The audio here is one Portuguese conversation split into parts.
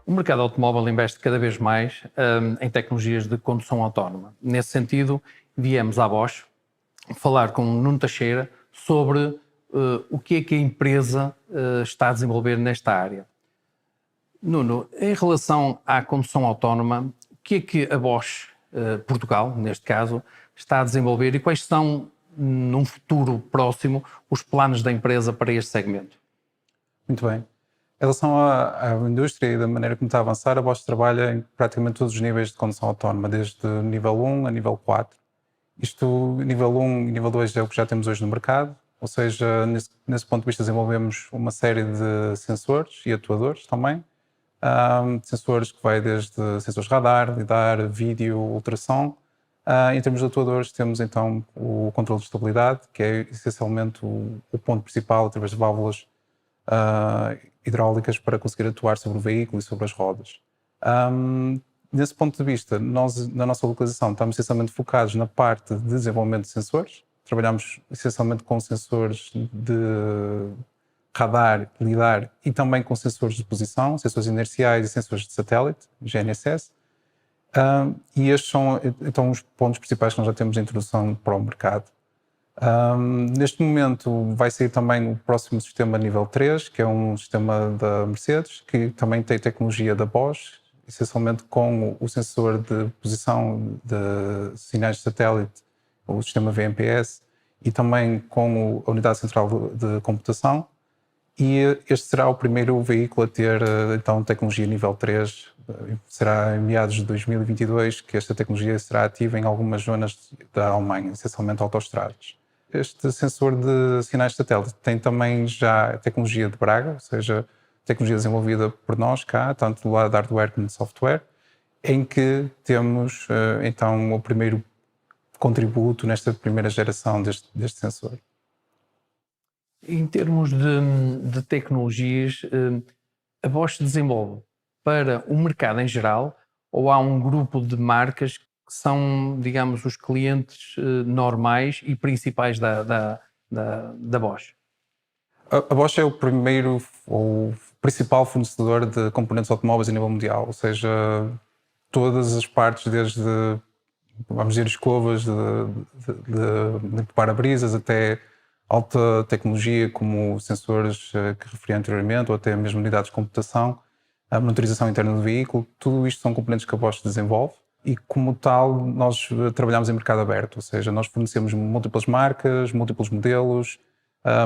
O mercado automóvel investe cada vez mais em tecnologias de condução autónoma. Nesse sentido, viemos à Bosch falar com o Nuno Teixeira sobre o que a empresa está a desenvolver nesta área. Nuno, em relação à condução autónoma, o que a Bosch, Portugal, neste caso, está a desenvolver e quais são, num futuro próximo, os planos da empresa para este segmento? Muito bem. Em relação à indústria e da maneira como está a avançar, a Bosch trabalha em praticamente todos os níveis de condução autónoma, desde nível 1 a nível 4. Isto, nível 1 e nível 2 é o que já temos hoje no mercado, ou seja, nesse ponto de vista desenvolvemos uma série de sensores e atuadores também. Sensores que vai desde sensores radar, lidar, vídeo, ultrassom. Em termos de atuadores temos então o controle de estabilidade, que é essencialmente o ponto principal através de válvulas hidráulicas para conseguir atuar sobre o veículo e sobre as rodas. Nesse ponto de vista, nós, na nossa localização, estamos essencialmente focados na parte de desenvolvimento de sensores. Trabalhamos essencialmente com sensores de radar, lidar e também com sensores de posição, sensores inerciais e sensores de satélite, GNSS. E estes são então os pontos principais que nós já temos de introdução para o mercado. Neste momento vai sair também o próximo sistema nível 3, que é um sistema da Mercedes, que também tem tecnologia da Bosch, essencialmente com o sensor de posição de sinais de satélite, o sistema VMPS, e também com a unidade central de computação. E este será o primeiro veículo a ter então tecnologia nível 3. Será em meados de 2022 que esta tecnologia será ativa em algumas zonas da Alemanha, essencialmente autoestradas. Este sensor de sinais de satélite tem também já tecnologia de Braga, ou seja, tecnologia desenvolvida por nós cá, tanto do lado de hardware como de software, em que temos então o primeiro contributo nesta primeira geração deste sensor. Em termos de tecnologias, a Bosch desenvolve para o mercado em geral ou há um grupo de marcas que são, digamos, os clientes normais e principais da Bosch? A Bosch é o primeiro ou principal fornecedor de componentes automóveis a nível mundial, ou seja, todas as partes, desde, vamos dizer, escovas de para-brisas até alta tecnologia, como sensores que referi anteriormente, ou até mesmo unidades de computação, a monitorização interna do veículo, tudo isto são componentes que a Bosch desenvolve e, como tal, nós trabalhamos em mercado aberto, ou seja, nós fornecemos múltiplas marcas, múltiplos modelos.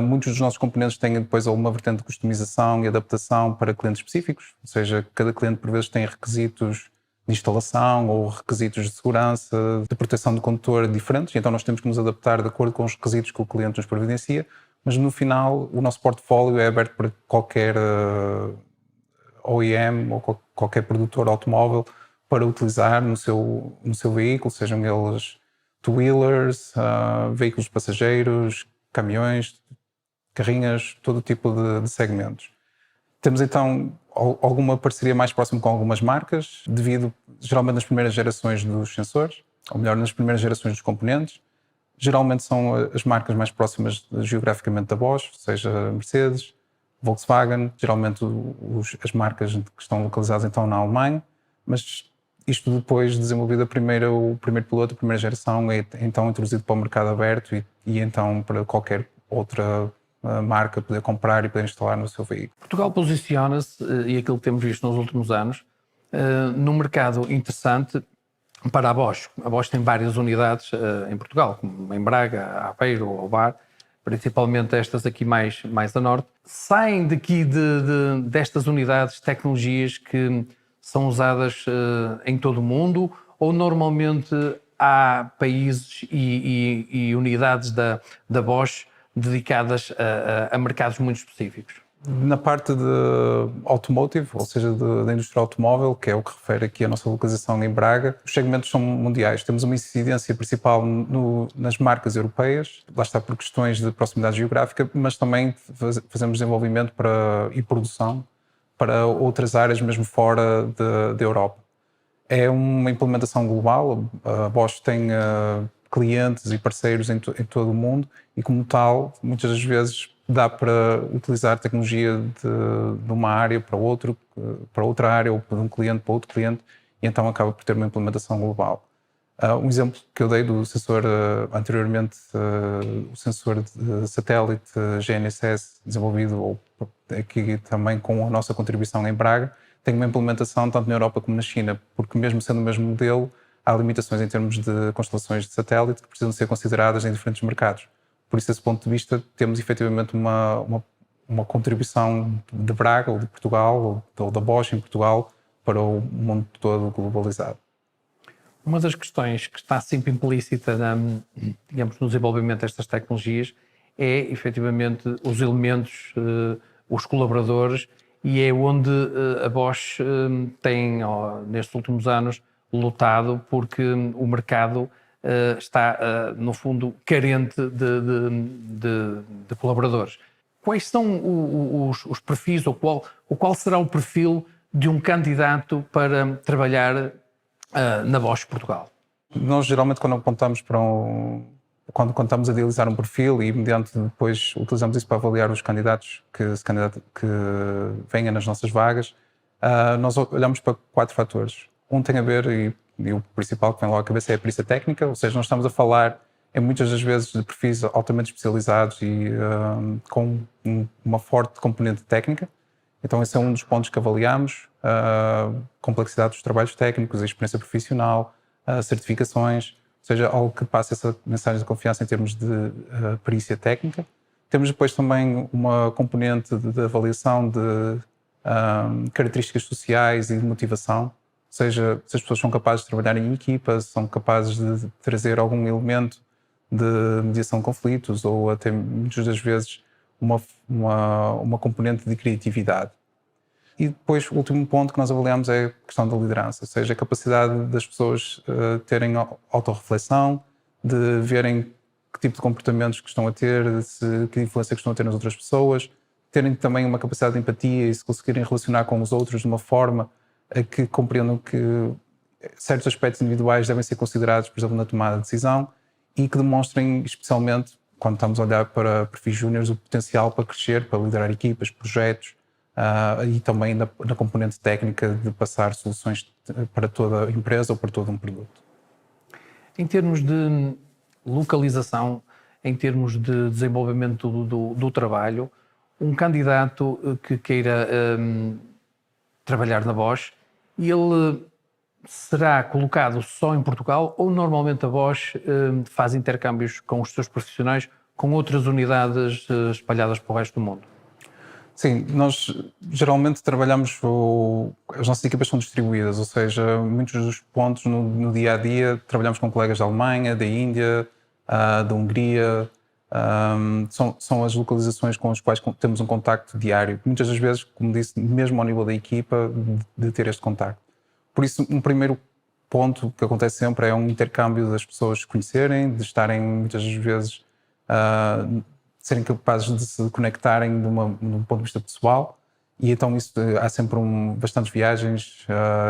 Muitos dos nossos componentes têm depois alguma vertente de customização e adaptação para clientes específicos, ou seja, cada cliente por vezes tem requisitos de instalação ou requisitos de segurança, de proteção do condutor diferentes, então nós temos que nos adaptar de acordo com os requisitos que o cliente nos providencia, mas no final o nosso portfólio é aberto para qualquer OEM ou qualquer produtor automóvel para utilizar no seu veículo, sejam eles two-wheelers, veículos passageiros, caminhões, carrinhas, todo tipo de segmentos. Temos então alguma parceria mais próxima com algumas marcas, devido geralmente nas primeiras gerações dos sensores, ou melhor, nas primeiras gerações dos componentes. Geralmente são as marcas mais próximas geograficamente da Bosch, seja Mercedes, Volkswagen, geralmente as marcas que estão localizadas então na Alemanha, mas isto depois desenvolvido o primeiro piloto, a primeira geração, é então introduzido para o mercado aberto e então para qualquer outra marca poder comprar e poder instalar no seu veículo. Portugal posiciona-se, e aquilo que temos visto nos últimos anos, num mercado interessante para a Bosch. A Bosch tem várias unidades em Portugal, como em Braga, Aveiro, Ovar, principalmente estas aqui mais a norte. Saem daqui destas unidades tecnologias que são usadas em todo o mundo ou normalmente há países e unidades da Bosch dedicadas a mercados muito específicos? Na parte de automotive, ou seja, da indústria automóvel, que é o que refere aqui a nossa localização em Braga, os segmentos são mundiais. Temos uma incidência principal nas marcas europeias, lá está por questões de proximidade geográfica, mas também fazemos desenvolvimento e produção para outras áreas mesmo fora da Europa. É uma implementação global. A Bosch tem clientes e parceiros em todo o mundo e, como tal, muitas das vezes dá para utilizar tecnologia de uma área para outra área, ou de um cliente para outro cliente, e então acaba por ter uma implementação global. Um exemplo que eu dei do sensor anteriormente, o sensor de satélite GNSS, desenvolvido ou aqui também com a nossa contribuição em Braga, tem uma implementação tanto na Europa como na China, porque mesmo sendo o mesmo modelo, há limitações em termos de constelações de satélite que precisam ser consideradas em diferentes mercados. Por isso, desse ponto de vista, temos efetivamente uma contribuição de Braga ou de Portugal ou da Bosch em Portugal para o mundo todo globalizado. Uma das questões que está sempre implícita, digamos, no desenvolvimento destas tecnologias é, efetivamente, os elementos, os colaboradores, e é onde a Bosch tem, nestes últimos anos, lutado porque o mercado está, no fundo, carente de colaboradores. Quais são os perfis, ou qual será o perfil de um candidato para trabalhar na Bosch Portugal? Nós, geralmente, quando estamos a idealizar um perfil e, mediante depois, utilizamos isso para avaliar os candidatos que venham nas nossas vagas, nós olhamos para 4 fatores. Um tem a ver, e o principal que vem logo à cabeça, é a perícia técnica, ou seja, nós estamos a falar, muitas das vezes, de perfis altamente especializados e com uma forte componente técnica. Então, esse é um dos pontos que avaliamos: a complexidade dos trabalhos técnicos, a experiência profissional, certificações, ou seja, algo que passe essa mensagem de confiança em termos de perícia técnica. Temos depois também uma componente de avaliação de características sociais e de motivação, ou seja, se as pessoas são capazes de trabalhar em equipas, são capazes de trazer algum elemento de mediação de conflitos, ou até, muitas das vezes, uma componente de criatividade. E depois, o último ponto que nós avaliamos é a questão da liderança, ou seja, a capacidade das pessoas terem autorreflexão, de verem que tipo de comportamentos que estão a ter, que influência que estão a ter nas outras pessoas, terem também uma capacidade de empatia e se conseguirem relacionar com os outros de uma forma a que compreendam que certos aspectos individuais devem ser considerados, por exemplo, na tomada de decisão, e que demonstrem, especialmente quando estamos a olhar para perfis júniores, o potencial para crescer, para liderar equipas, projetos, e também na componente técnica de passar soluções para toda a empresa ou para todo um produto. Em termos de localização, em termos de desenvolvimento do trabalho, um candidato que queira trabalhar na Bosch, ele será colocado só em Portugal, ou normalmente a Bosch faz intercâmbios com os seus profissionais com outras unidades espalhadas para o resto do mundo? Sim, nós geralmente trabalhamos, as nossas equipas são distribuídas, ou seja, muitos dos pontos no dia a dia trabalhamos com colegas da Alemanha, da Índia, da Hungria. São as localizações com as quais temos um contacto diário. Muitas das vezes, como disse, mesmo ao nível da equipa, de ter este contacto. Por isso, um primeiro ponto que acontece sempre é um intercâmbio das pessoas se conhecerem, de estarem muitas das vezes serem capazes de se conectarem de um ponto de vista pessoal, e então isso, há sempre bastantes viagens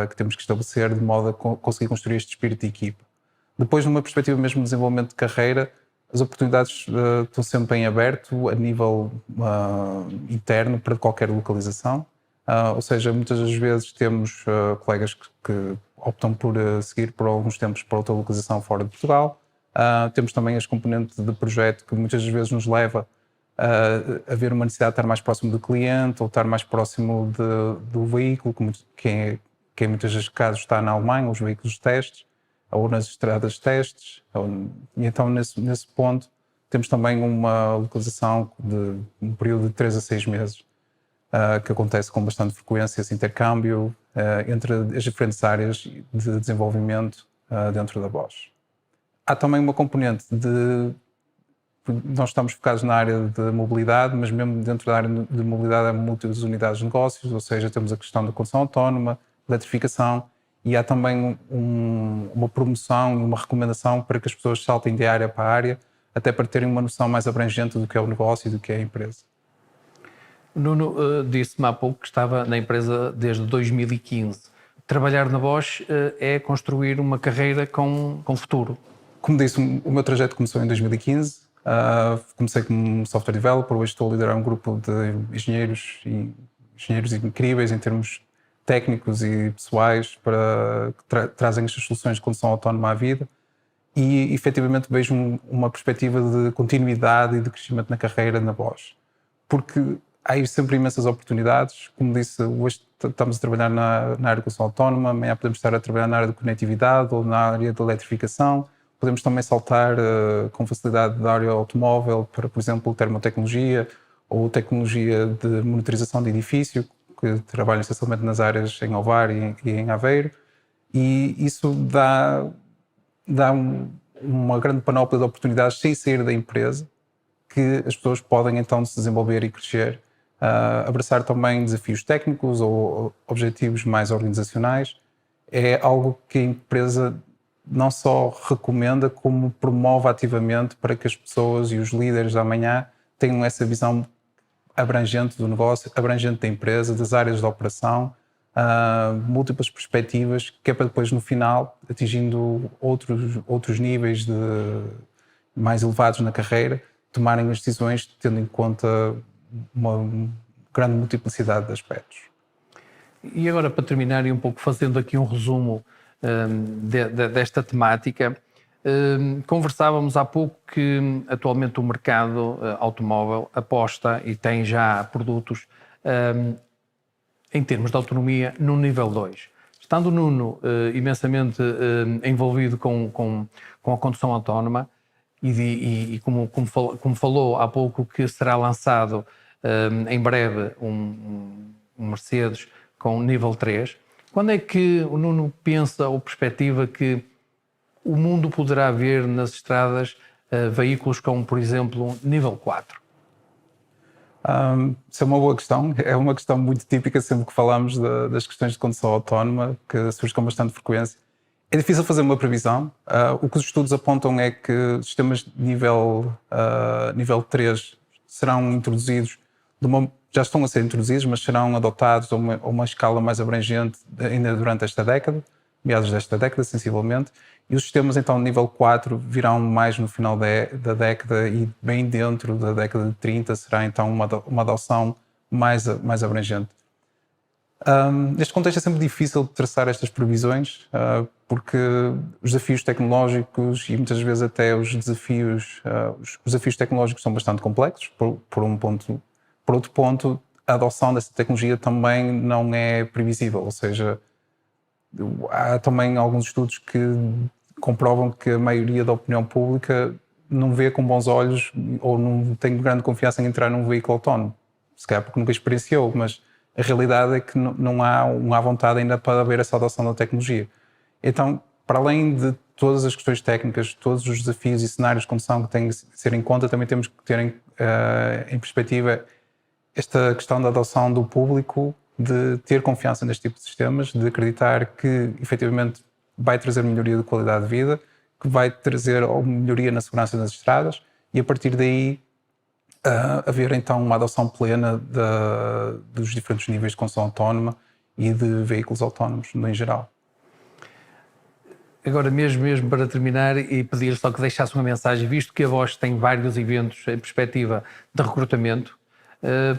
que temos que estabelecer de modo a conseguir construir este espírito de equipa. Depois, numa perspectiva mesmo de desenvolvimento de carreira, as oportunidades estão sempre em aberto a nível interno para qualquer localização, ou seja, muitas das vezes temos colegas que optam por seguir por alguns tempos para outra localização fora de Portugal. Temos também as componentes de projeto que muitas das vezes nos leva a ver uma necessidade de estar mais próximo do cliente ou estar mais próximo do veículo, que em muitos dos casos está na Alemanha, os veículos de testes, ou nas estradas de testes. E então, nesse ponto, temos também uma localização de um período de 3 a 6 meses, que acontece com bastante frequência, esse intercâmbio entre as diferentes áreas de desenvolvimento dentro da Bosch. Há também uma componente nós estamos focados na área de mobilidade, mas mesmo dentro da área de mobilidade há muitas unidades de negócios, ou seja, temos a questão da condução autónoma, eletrificação, e há também uma promoção e uma recomendação para que as pessoas saltem de área para área, até para terem uma noção mais abrangente do que é o negócio e do que é a empresa. Nuno disse-me há pouco que estava na empresa desde 2015. Trabalhar na Bosch é construir uma carreira com futuro. Como disse, o meu trajeto começou em 2015. Comecei como software developer, hoje estou a liderar um grupo de engenheiros incríveis em termos técnicos e pessoais para que trazem estas soluções de condução autónoma à vida e efetivamente vejo uma perspectiva de continuidade e de crescimento na carreira na Bosch. Porque há aí sempre imensas oportunidades. Como disse, hoje estamos a trabalhar na área de condução autónoma, amanhã podemos estar a trabalhar na área de conectividade ou na área de eletrificação. Podemos também saltar com facilidade da área automóvel para, por exemplo, termotecnologia ou tecnologia de monitorização de edifício, que trabalham essencialmente nas áreas em Ovar e em Aveiro. E isso dá uma grande panóplia de oportunidades sem sair da empresa, que as pessoas podem então se desenvolver e crescer, abraçar também desafios técnicos ou objetivos mais organizacionais. É algo que a empresa não só recomenda, como promove ativamente para que as pessoas e os líderes da amanhã tenham essa visão abrangente do negócio, abrangente da empresa, das áreas de operação, múltiplas perspectivas, que é para depois no final, atingindo outros níveis mais elevados na carreira, tomarem as decisões tendo em conta uma grande multiplicidade de aspectos. E agora, para terminar, e um pouco fazendo aqui um resumo desta temática, conversávamos há pouco que atualmente o mercado automóvel aposta e tem já produtos em termos de autonomia no nível 2. Estando o Nuno imensamente envolvido com a condução autónoma e como falou há pouco que será lançado em breve um Mercedes com nível 3, quando é que o Nuno pensa ou perspectiva que o mundo poderá ver nas estradas veículos com, por exemplo, nível 4? Isso é uma boa questão. É uma questão muito típica sempre que falamos das questões de condução autónoma, que surge com bastante frequência. É difícil fazer uma previsão. O que os estudos apontam é que sistemas de nível 3 serão introduzidos, já estão a ser introduzidos, mas serão adotados a uma escala mais abrangente ainda durante esta década, meados desta década, sensivelmente. E os sistemas, então, de nível 4 virão mais no final da década e bem dentro da década de 30 será, então, uma adoção mais abrangente. Neste contexto é sempre difícil traçar estas previsões, porque os desafios tecnológicos e muitas vezes até os desafios tecnológicos são bastante complexos, por um ponto. Por outro ponto, a adoção dessa tecnologia também não é previsível, ou seja, há também alguns estudos que comprovam que a maioria da opinião pública não vê com bons olhos ou não tem grande confiança em entrar num veículo autónomo. Se calhar porque nunca experienciou, mas a realidade é que não há vontade ainda para haver essa adoção da tecnologia. Então, para além de todas as questões técnicas, todos os desafios e cenários de condução que têm que ser em conta, também temos que ter em perspectiva esta questão da adoção do público, de ter confiança neste tipo de sistemas, de acreditar que efetivamente vai trazer melhoria de qualidade de vida, que vai trazer melhoria na segurança das estradas e a partir daí haver então uma adoção plena dos diferentes níveis de condução autónoma e de veículos autónomos em geral. Agora mesmo para terminar e pedir só que deixasse uma mensagem, visto que a Bosch tem vários eventos em perspectiva de recrutamento,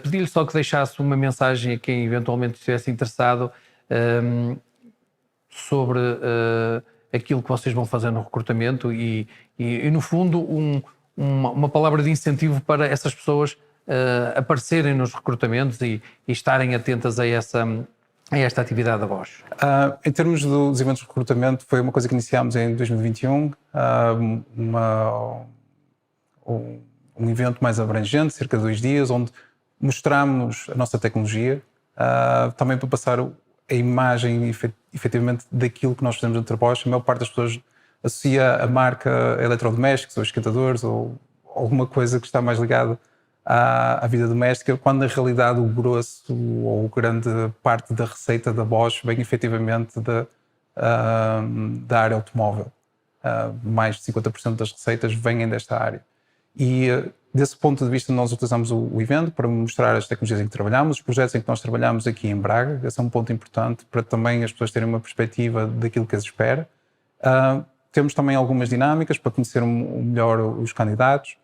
pedir-lhe só que deixasse uma mensagem a quem eventualmente estivesse interessado sobre aquilo que vocês vão fazer no recrutamento e no fundo, uma palavra de incentivo para essas pessoas aparecerem nos recrutamentos e estarem atentas a esta atividade da Bosch. Em termos dos eventos de recrutamento, foi uma coisa que iniciámos em 2021, um evento mais abrangente, cerca de 2 dias, onde mostramos a nossa tecnologia, também para passar a imagem efetivamente daquilo que nós fazemos dentro da Bosch. A maior parte das pessoas associa a marca a eletrodomésticos ou esquentadores ou alguma coisa que está mais ligada à vida doméstica, quando na realidade o grosso ou grande parte da receita da Bosch vem efetivamente da área automóvel. Mais de 50% das receitas vêm desta área. E desse ponto de vista nós utilizamos o evento para mostrar as tecnologias em que trabalhamos, os projetos em que nós trabalhamos aqui em Braga. Esse é um ponto importante para também as pessoas terem uma perspectiva daquilo que as espera. temos também algumas dinâmicas para conhecer melhor os candidatos.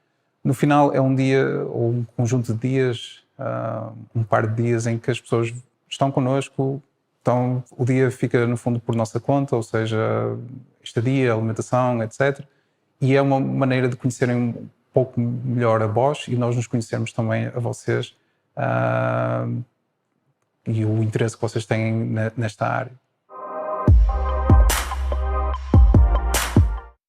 No final é um dia ou um conjunto de dias, um par de dias em que as pessoas estão connosco, então o dia fica no fundo por nossa conta, ou seja, estadia, alimentação, etc. E é uma maneira de conhecerem um pouco melhor a Bosch e nós nos conhecermos também a vocês e o interesse que vocês têm nesta área.